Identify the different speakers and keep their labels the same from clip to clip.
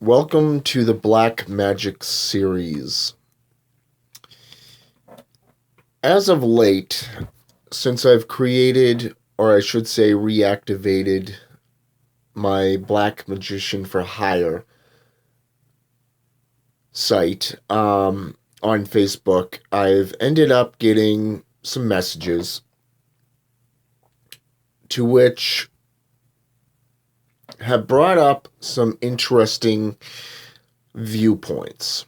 Speaker 1: Welcome to the Black Magic series. As of late, since I've created, or I should say reactivated, my Black Magician for Hire site on Facebook, I've ended up getting some messages to which have brought up some interesting viewpoints.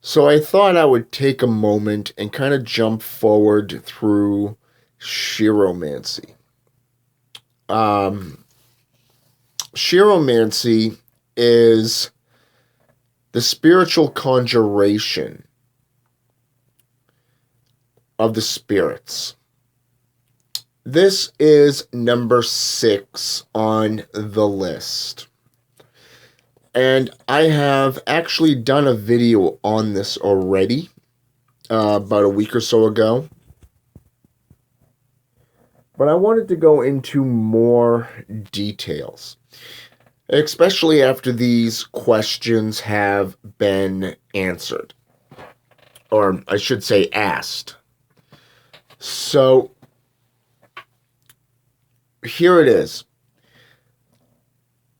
Speaker 1: So I thought I would take a moment and kind of jump forward through Chiromancy. Chiromancy is the spiritual conjuration of the spirits. This is number 6 on the list. And I have actually done a video on this already, about a week or so ago. But I wanted to go into more details, especially after these questions have been answered. Or I should say asked. So here it is.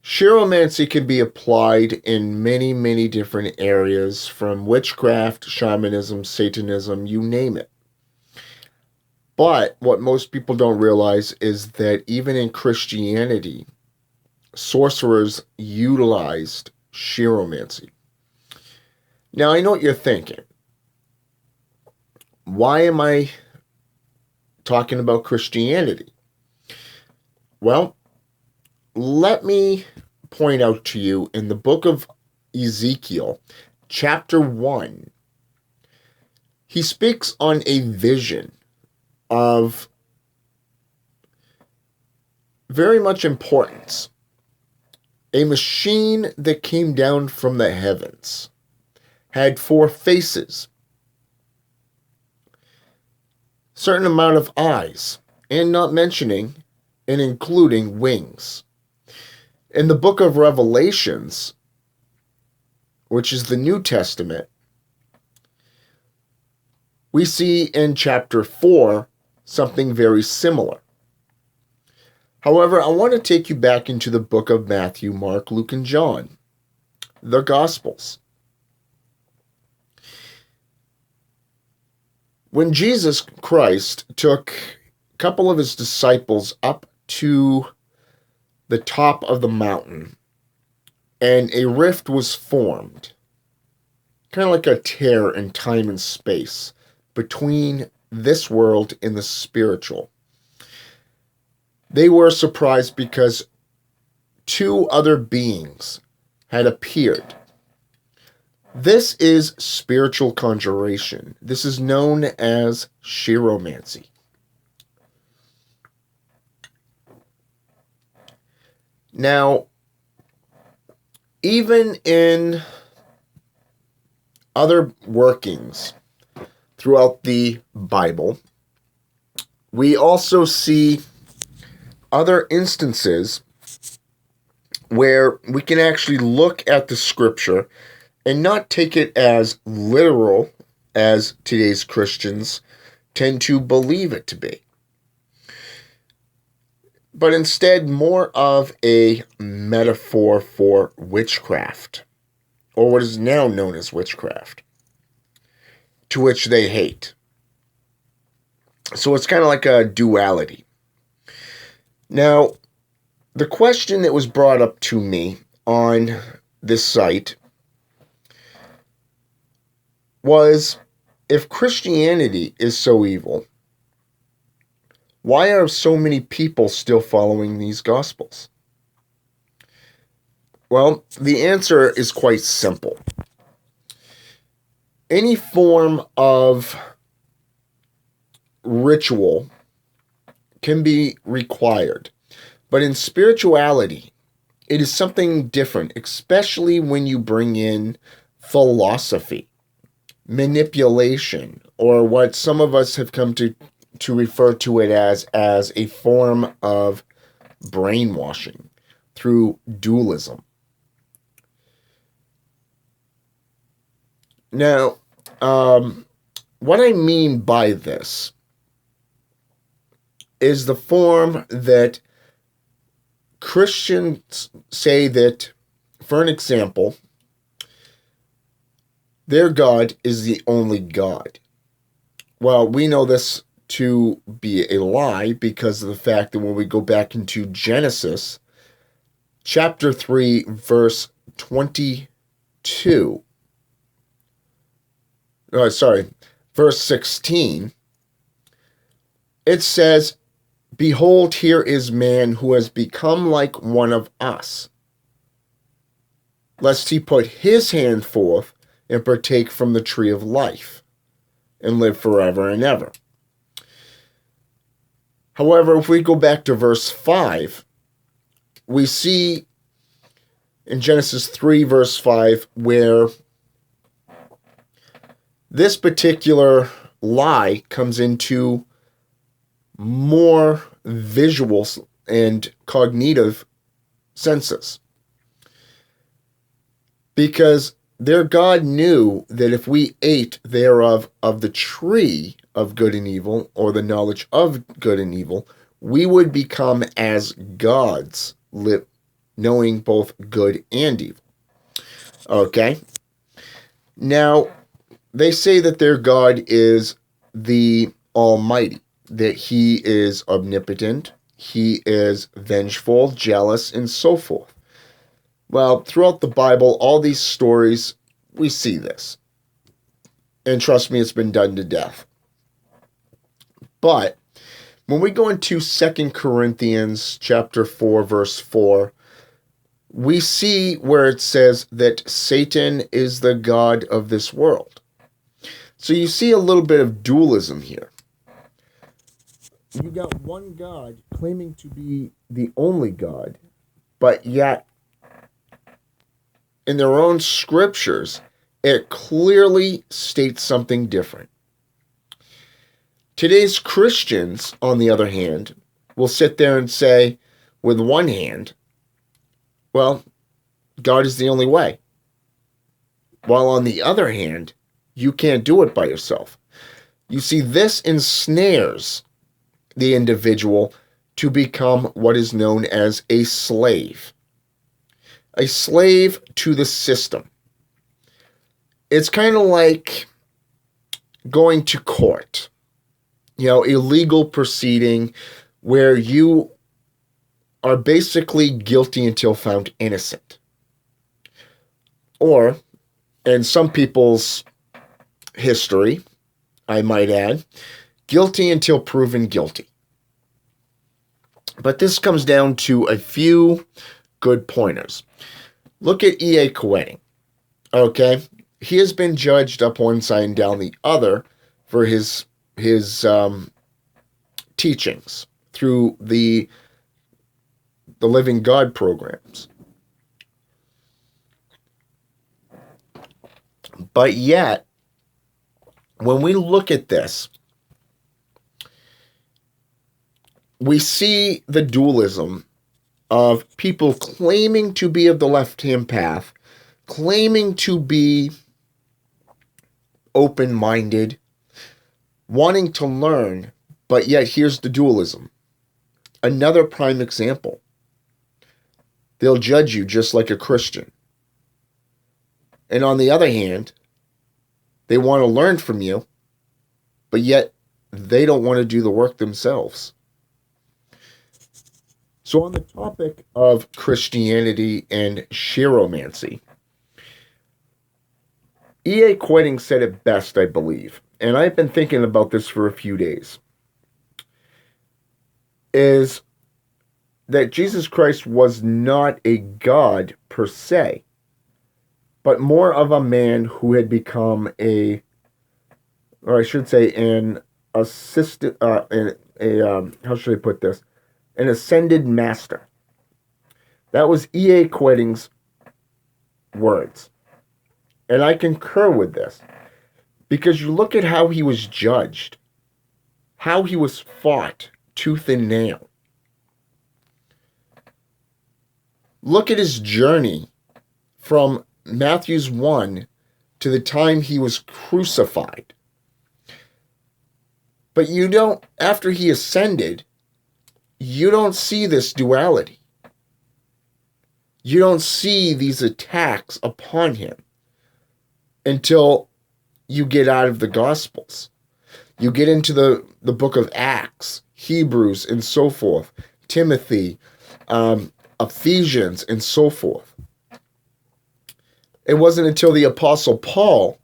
Speaker 1: Chiromancy can be applied in many, many different areas, from witchcraft, shamanism, Satanism, you name it. But what most people don't realize is that even in Christianity, sorcerers utilized chiromancy. Now, I know what you're thinking. Why am I talking about Christianity? Well, let me point out to you in the book of Ezekiel, chapter 1, he speaks on a vision of very much importance. A machine that came down from the heavens had 4 faces, certain amount of eyes, and not mentioning and including wings. In the book of Revelations, which is the New Testament, we see in chapter 4 something very similar. However, I want to take you back into the book of Matthew, Mark, Luke, and John, the Gospels. When Jesus Christ took a couple of his disciples up to the top of the mountain, and a rift was formed, kind of like a tear in time and space between this world and the spiritual. They were surprised because 2 other beings had appeared. This is spiritual conjuration. This is known as chiromancy. Now, even in other workings throughout the Bible, we also see other instances where we can actually look at the scripture and not take it as literal as today's Christians tend to believe it to be, but instead more of a metaphor for witchcraft, or what is now known as witchcraft, to which they hate. So it's kind of like a duality. Now, the question that was brought up to me on this site was, if Christianity is so evil, why are so many people still following these gospels? Well, the answer is quite simple. Any form of ritual can be required, but in spirituality, it is something different, especially when you bring in philosophy, manipulation, or what some of us have come to refer to it as a form of brainwashing through dualism. Now, what I mean by this is the form that Christians say that, for an example, their God is the only God. Well, we know this to be a lie because of the fact that when we go back into Genesis, chapter 3, verse 22, verse 16, it says, "Behold, here is man who has become like one of us, lest he put his hand forth and partake from the tree of life, and live forever and ever." However, if we go back to verse 5, we see in Genesis 3, verse 5, where this particular lie comes into more visual and cognitive senses. Because their God knew that if we ate thereof of the tree of good and evil, or the knowledge of good and evil, we would become as gods, knowing both good and evil. Okay? Now, they say that their God is the Almighty, that He is omnipotent, He is vengeful, jealous, and so forth. Well, throughout the Bible, all these stories, we see this. And trust me, it's been done to death. But when we go into 2 Corinthians chapter 4, verse 4, we see where it says that Satan is the god of this world. So you see a little bit of dualism here. You got one God claiming to be the only God, but yet in their own scriptures, it clearly states something different. Today's Christians, on the other hand, will sit there and say, with one hand, well, God is the only way. While on the other hand, you can't do it by yourself. You see, this ensnares the individual to become what is known as a slave. A slave to the system. It's kind of like going to court. A legal proceeding where you are basically guilty until found innocent. Or, in some people's history, I might add, guilty until proven guilty. But this comes down to a few good pointers. Look at E.A. Koenig. Okay? He has been judged up one side and down the other for his teachings through the Living God programs. But yet, when we look at this, we see the dualism of people claiming to be of the left-hand path, claiming to be open-minded, wanting to learn, but yet here's the dualism. Another prime example. They'll judge you just like a Christian. And on the other hand, they want to learn from you, but yet they don't want to do the work themselves. So on the topic of Christianity and chiromancy, E.A. Koenig said it best, I believe, and I've been thinking about this for a few days, is that Jesus Christ was not a God per se, but more of a man who had become an assistant, how should I put this? An ascended master. That was E.A. Koenig's words. And I concur with this. Because you look at how he was judged, how he was fought tooth and nail. Look at his journey from Matthew's 1 to the time he was crucified. But you don't, after he ascended, you don't see this duality. You don't see these attacks upon him until you get out of the Gospels. You get into the book of Acts, Hebrews, and so forth, Timothy, Ephesians, and so forth. It wasn't until the Apostle Paul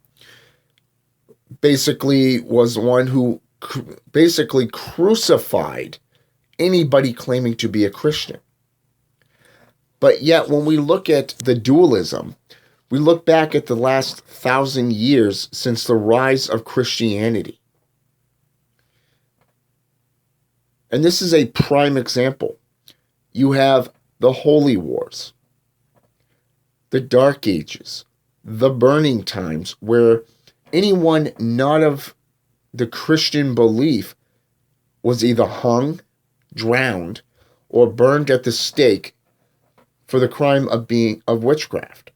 Speaker 1: basically was one who basically crucified anybody claiming to be a Christian. But yet, when we look at the dualism, we look back at the last 1,000 years since the rise of Christianity. And this is a prime example. You have the Holy Wars, the Dark Ages, the Burning Times, where anyone not of the Christian belief was either hung, drowned, or burned at the stake for the crime of witchcraft.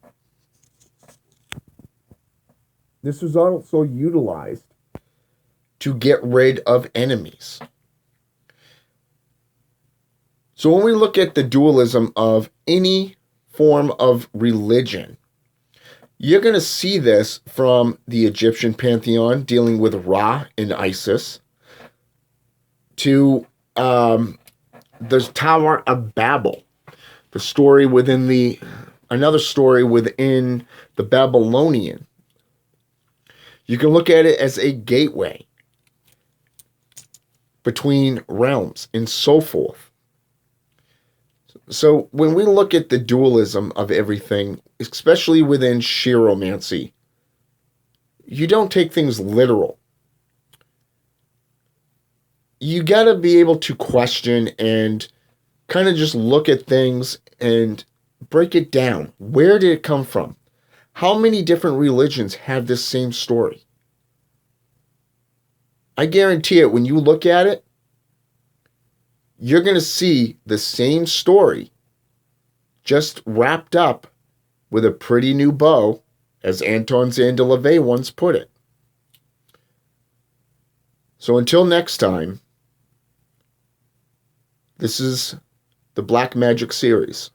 Speaker 1: This was also utilized to get rid of enemies. So when we look at the dualism of any form of religion, you're going to see this from the Egyptian pantheon dealing with Ra and Isis to the Tower of Babel, the story within another story within the Babylonian. You can look at it as a gateway between realms and so forth. So when we look at the dualism of everything, especially within Chiromancy, you don't take things literal. You got to be able to question and kind of just look at things and break it down. Where did it come from? How many different religions have this same story? I guarantee it, when you look at it, you're going to see the same story, just wrapped up with a pretty new bow, as Anton Zandelavay once put it. So until next time, this is the Black Magic series.